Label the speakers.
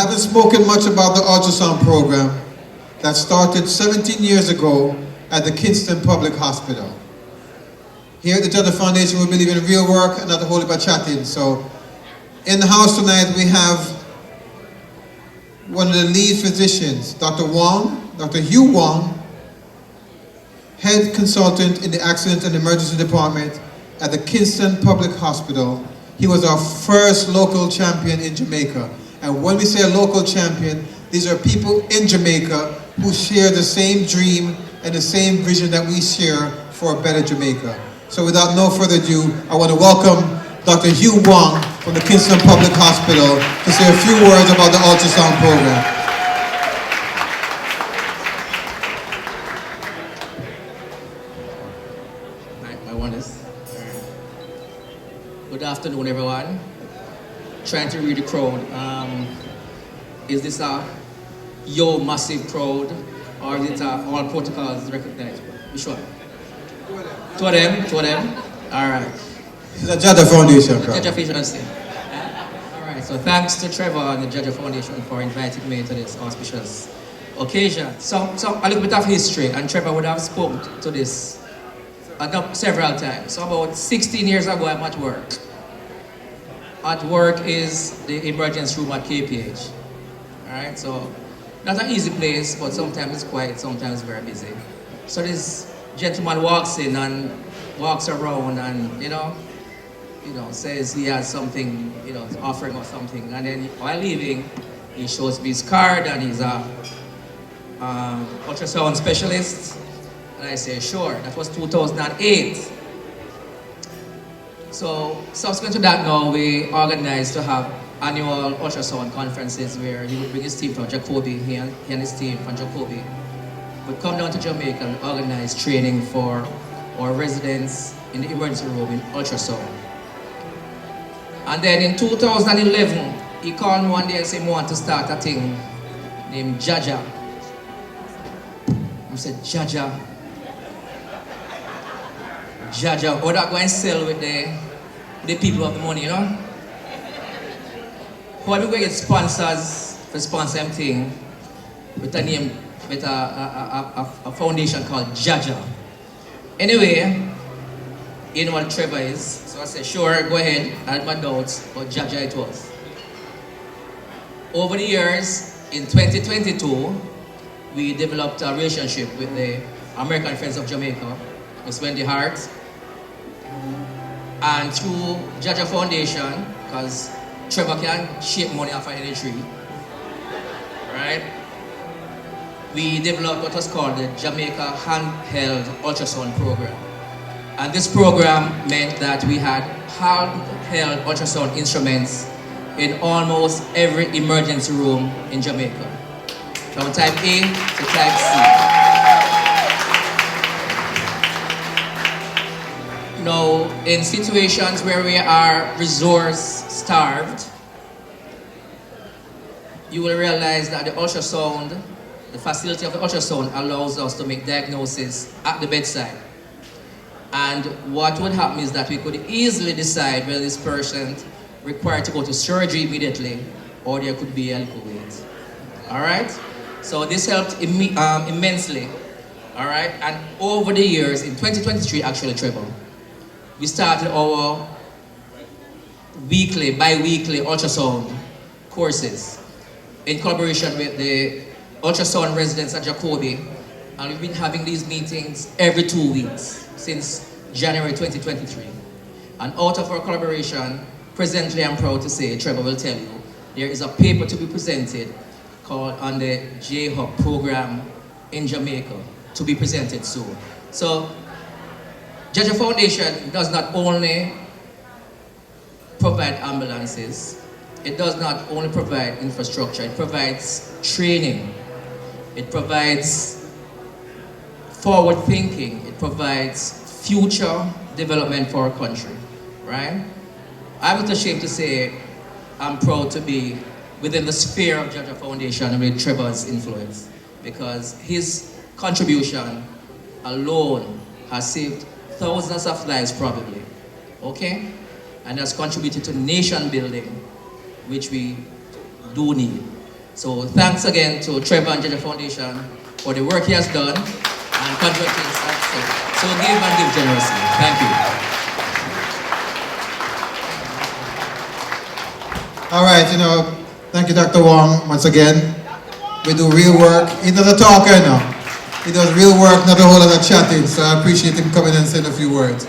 Speaker 1: haven't spoken much about the ultrasound program that started 17 years ago at the Kingston Public Hospital. Here at the JAHJAH Foundation, we believe in real work and not wholly by chatting. So in the house tonight, we have one of the lead physicians, Dr. Wong, Dr. Hugh Wong, head consultant in the Accident and Emergency Department at the Kingston Public Hospital. He was our first local champion in Jamaica. And when we say a local champion, these are people in Jamaica who share the same dream and the same vision that we share for a better Jamaica. So without no further ado, I want to welcome Dr. Hugh Wong from the Kingston Public Hospital to say a few words about the ultrasound program.
Speaker 2: I want this. Good afternoon, everyone. Trying to read the crowd. Is this a massive crowd, or is it all protocols recognized? Which one? Two of them. All right.
Speaker 1: This is a JAHJAH Foundation crowd.
Speaker 2: JAHJAH Foundation. All right. So thanks to Trevor and the JAHJAH Foundation for inviting me to this auspicious occasion. So a little bit of history, and Trevor would have spoken to this several times. So about 16 years ago, I'm at work. At work is the emergency room at KPH. All right, so not an easy place, but sometimes it's quiet, sometimes very busy. So this gentleman walks in and walks around and, says he has something, offering or something. And then while leaving, he shows me his card and he's a ultrasound specialist. And I say, sure, that was 2008. So subsequent to that now, we organized to have annual ultrasound conferences where he would bring his team from Jacoby, he and his team from Jacoby would come down to Jamaica and organize training for our residents in the emergency room in ultrasound. And then in 2011, he called me one day and said he wanted to start a thing named JAHJAH. I said, JAHJAH, or that go and sell with the people of the money, How are we going to get sponsors for sponsor thing with a name, with a foundation called JAHJAH. Anyway, you know what Trevor is, so I said, sure, go ahead, I had my doubts, but JAHJAH it was. Over the years, in 2022, we developed a relationship with the American Friends of Jamaica, Ms. Wendy Hart, and through JAHJAH Foundation, because Trevor can shake money off of any tree, right? We developed what was called the Jamaica Handheld Ultrasound Program. And this program meant that we had handheld ultrasound instruments in almost every emergency room in Jamaica, from type A to type C. In situations where we are resource-starved, you will realize that the ultrasound, the facility of the ultrasound allows us to make diagnosis at the bedside. And what would happen is that we could easily decide whether this patient required to go to surgery immediately or there could be a little wait. All right? So this helped immensely. All right? And over the years, in 2023 actually, Trevor, we started our bi-weekly ultrasound courses in collaboration with the ultrasound residents at Jacoby, and we've been having these meetings every 2 weeks since January 2023. And out of our collaboration, presently I'm proud to say, Trevor will tell you, there is a paper to be presented called on the JAHJAH program in Jamaica to be presented soon. So JAHJAH Foundation does not only provide ambulances, it does not only provide infrastructure, it provides training, it provides forward thinking, it provides future development for our country, right? I'm not ashamed to say I'm proud to be within the sphere of JAHJAH Foundation and with Trevor's influence, because his contribution alone has saved thousands of lives probably, okay? And has contributed to nation building, which we do need. So thanks again to Trevor and JAHJAH Foundation for the work he has done, and congratulations. So give and give generously. Thank you.
Speaker 1: All right, thank you, Dr. Wong, once again. We do real work. He's not a talker, no. He does real work, not a whole lot of chatting, so I appreciate him coming and saying a few words.